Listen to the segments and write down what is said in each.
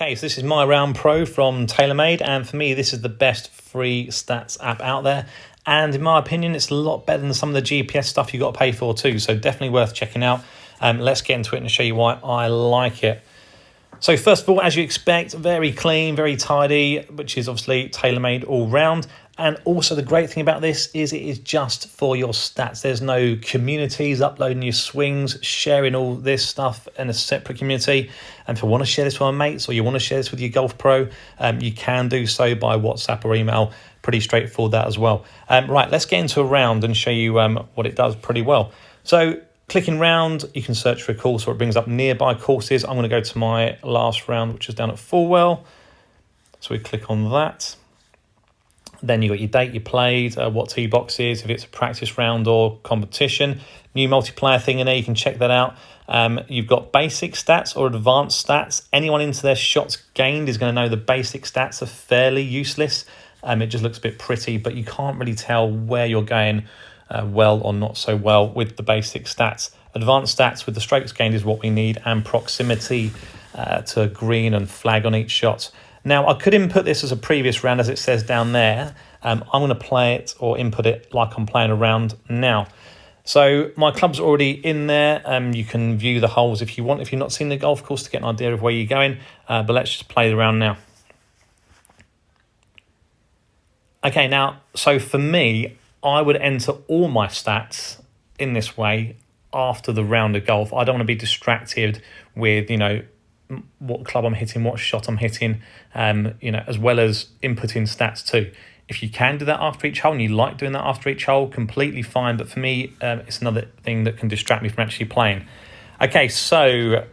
Okay, so this is my Round Pro from TaylorMade, and for me this is the best free stats app out there, and in my opinion it's a lot better than some of the GPS stuff you got to pay for too, so definitely worth checking out. Let's get into it and show you why I like it. So first of all, as you expect, very clean, very tidy, which is obviously TaylorMade all round. And also the great thing about this is it is just for your stats. There's no communities uploading your swings, sharing all this stuff in a separate community. And if you want to share this with my mates or you want to share this with your golf pro, you can do so by WhatsApp or email. Pretty straightforward that as well. Right, let's get into a round and show you what it does pretty well. So clicking round, you can search for a course or it brings up nearby courses. I'm going to go to my last round, which is down at Fulwell. So we click on that. Then you got your date you played, what tee box is, if it's a practice round or competition. New multiplayer thing in there, you can check that out. You've got basic stats or advanced stats. Anyone into their shots gained is going to know the basic stats are fairly useless. It just looks a bit pretty, but you can't really tell where you're going well or not so well with the basic stats. Advanced stats with the strokes gained is what we need, and proximity to green and flag on each shot. Now, I could input this as a previous round, as it says down there. I'm going to play it or input it like I'm playing a round now. So my club's already in there. You can view the holes if you want, if you've not seen the golf course, to get an idea of where you're going. But let's just play the round now. Okay, now, so for me, I would enter all my stats in this way after the round of golf. I don't want to be distracted with, what club I'm hitting, what shot I'm hitting, as well as inputting stats too. If you can do that after each hole and you like doing that after each hole, completely fine. But for me, it's another thing that can distract me from actually playing. Okay, so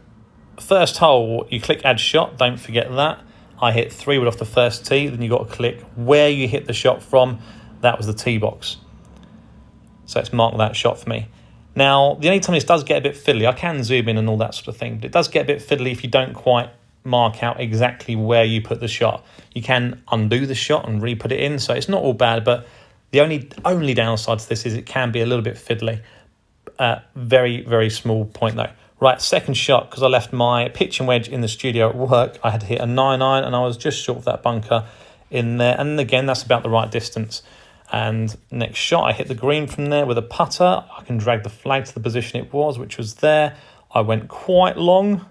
first hole, you click add shot. Don't forget that. I hit 3 wood off the first tee. Then you got to click where you hit the shot from. That was the tee box. So let's mark that shot for me. Now, the only time this does get a bit fiddly, I can zoom in and all that sort of thing, but it does get a bit fiddly if you don't quite mark out exactly where you put the shot. You can undo the shot and re-put it in, so it's not all bad, but the only downside to this is it can be a little bit fiddly. Very, very small point though. Right, second shot, because I left my pitching wedge in the studio at work, I had to hit a 9-iron and I was just short of that bunker in there. And again, that's about the right distance. And next shot, I hit the green from there with a putter. I can drag the flag to the position it was, which was there. I went quite long.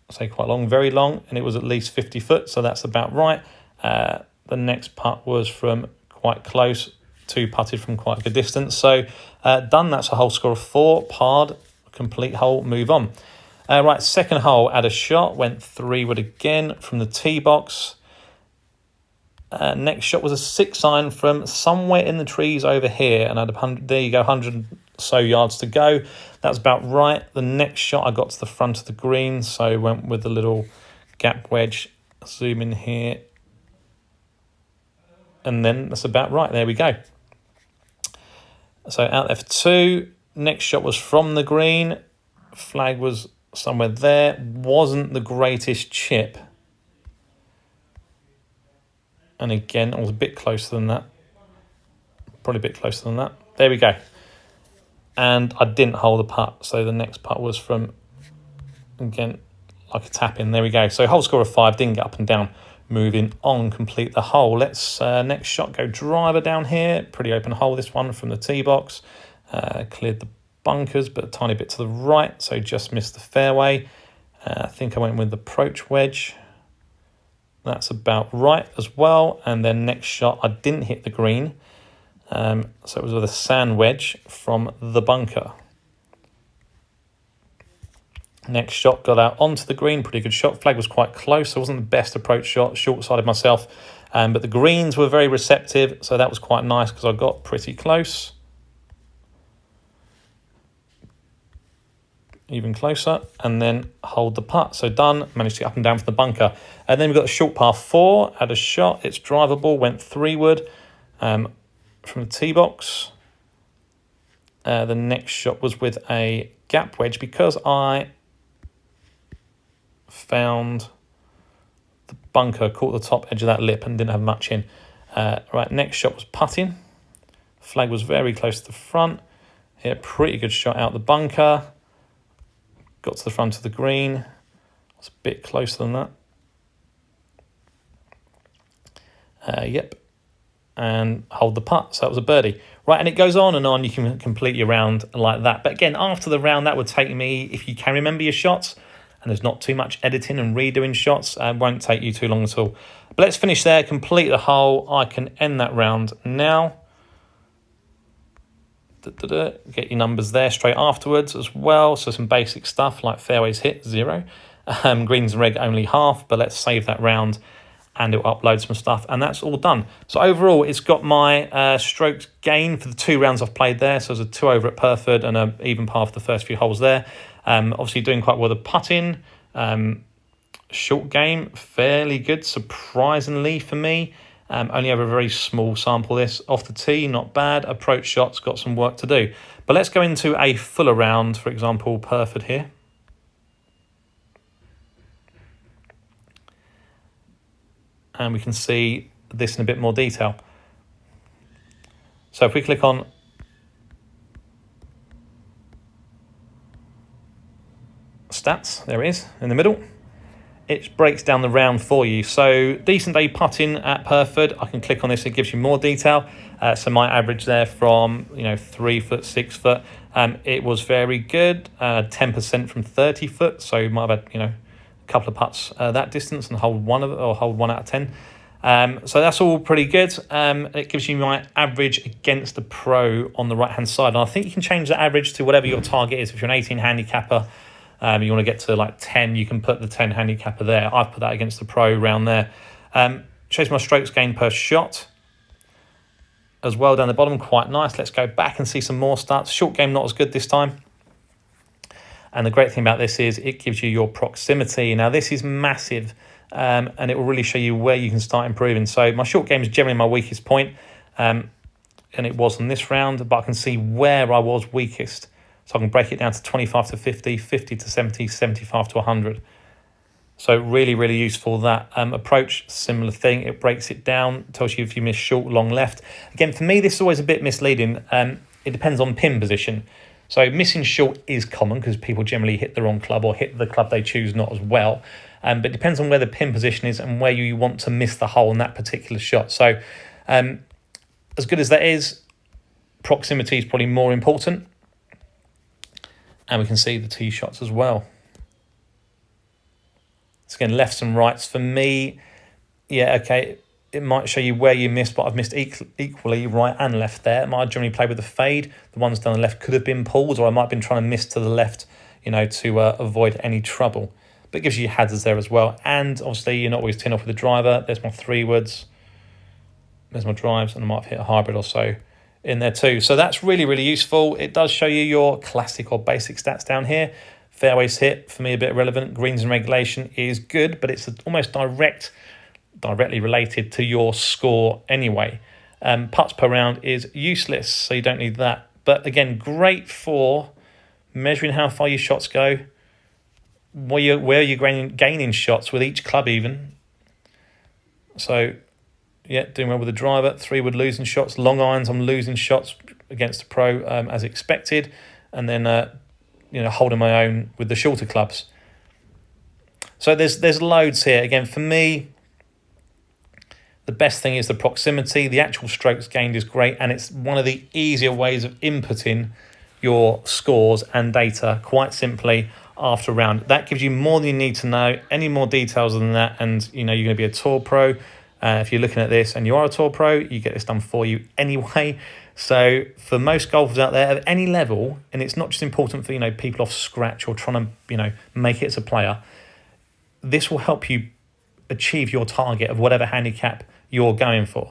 I say quite long, very long, and it was at least 50 foot, so that's about right. The next putt was from quite close, 2 putted from quite a good distance. So done, that's a whole score of 4, parred, complete hole, move on. Right, second hole, add a shot, went 3 wood again from the tee box. Next shot was a 6-iron from somewhere in the trees over here, and I had there you go, 100 so yards to go. That's about right. The next shot I got to the front of the green, so went with the little gap wedge. Zoom in here, and then that's about right. There we go. So out there for 2. Next shot was from the green. Flag was somewhere there. Wasn't the greatest chip. And again, I was a bit closer than that. Probably a bit closer than that. There we go. And I didn't hold the putt. So the next putt was from, again, like a tap in. There we go. So whole score of 5. Didn't get up and down. Moving on, complete the hole. Let's, next shot, go driver down here. Pretty open hole, this one from the tee box. Cleared the bunkers, but a tiny bit to the right. So just missed the fairway. I think I went with the approach wedge. That's about right as well. And then next shot, I didn't hit the green. So it was with a sand wedge from the bunker. Next shot, got out onto the green. Pretty good shot. Flag was quite close. It wasn't the best approach shot. Short-sided myself. But the greens were very receptive. So that was quite nice because I got pretty close. Even closer, and then hold the putt. So done, managed to get up and down from the bunker. And then we've got a short par 4, had a shot, it's drivable, went 3 wood from the tee box. The next shot was with a gap wedge because I found the bunker, caught the top edge of that lip and didn't have much in. Right, next shot was putting. Flag was very close to the front. Hit a pretty good shot out the bunker. Got to the front of the green. It's a bit closer than that. Yep. And hold the putt. So that was a birdie. Right, and it goes on and on. You can complete your round like that. But again, after the round, that would take me, if you can remember your shots, and there's not too much editing and redoing shots, it won't take you too long at all. But let's finish there, complete the hole. I can end that round now. Get your numbers there straight afterwards as well. So some basic stuff like fairways hit 0, greens and reg only half, but let's save that round and it'll upload some stuff, and that's all done. So overall, it's got my strokes gain for the 2 rounds I've played there. So there's a 2 over at Purford and an even par for the first few holes there. Obviously doing quite well the putting. Short game, fairly good, surprisingly for me. Only have a very small sample this. Off the tee, not bad. Approach shots, got some work to do. But let's go into a fuller round, for example, Purford here. And we can see this in a bit more detail. So if we click on stats, there it is in the middle. It breaks down the round for you. So decent day putting at Purford. I can click on this, it gives you more detail. So my average there from 3 foot, 6 foot, it was very good. 10% from 30 foot. So you might have had a couple of putts that distance and hold 1 out of 10. So that's all pretty good. It gives you my average against the pro on the right hand side, and I think you can change the average to whatever your target is. If you're an 18 handicapper, you want to get to like 10, you can put the 10 handicapper there. I've put that against the pro round there. Shows my strokes gained per shot as well down the bottom, quite nice. Let's go back and see some more stats. Short game not as good this time. And the great thing about this is it gives you your proximity. Now this is massive, and it will really show you where you can start improving. So my short game is generally my weakest point, and it was on this round, but I can see where I was weakest. So I can break it down to 25 to 50, 50 to 70, 75 to 100. So really, really useful that. Approach, similar thing. It breaks it down, tells you if you miss short, long, left. Again, for me, this is always a bit misleading. It depends on pin position. So missing short is common because people generally hit the wrong club or hit the club they choose not as well. But it depends on where the pin position is and where you want to miss the hole in that particular shot. So as good as that is, proximity is probably more important. And we can see the tee shots as well. So again, lefts and rights. For me, yeah, okay, it might show you where you missed, but I've missed equally right and left there. I might generally play with the fade. The ones down the left could have been pulled, or I might have been trying to miss to the left, to avoid any trouble. But it gives you hazards there as well. And obviously, you're not always tin off with the driver. There's my 3 woods. There's my drives, and I might have hit a hybrid or so in there too. So that's really, really useful. It does show you your classic or basic stats down here. Fairways hit, for me, a bit irrelevant. Greens and regulation is good, but it's almost directly related to your score anyway. Putts per round is useless, so you don't need that. But again, great for measuring how far your shots go, where you're gaining shots with each club even. So yeah, doing well with the driver. 3 wood losing shots. Long irons, I'm losing shots against the pro as expected. And then, holding my own with the shorter clubs. So there's loads here. Again, for me, the best thing is the proximity. The actual strokes gained is great. And it's one of the easier ways of inputting your scores and data quite simply after a round. That gives you more than you need to know. Any more details than that, and you're going to be a tour pro. If you're looking at this and you are a tour pro, you get this done for you anyway. So for most golfers out there at any level, and it's not just important for people off scratch or trying to make it as a player, this will help you achieve your target of whatever handicap you're going for,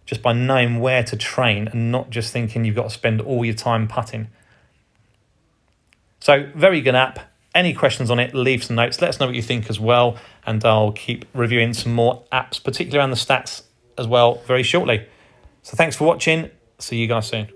just by knowing where to train and not just thinking you've got to spend all your time putting. So very good app. Any questions on it, leave some notes. Let us know what you think as well. And I'll keep reviewing some more apps, particularly around the stats as well, very shortly. So thanks for watching. See you guys soon.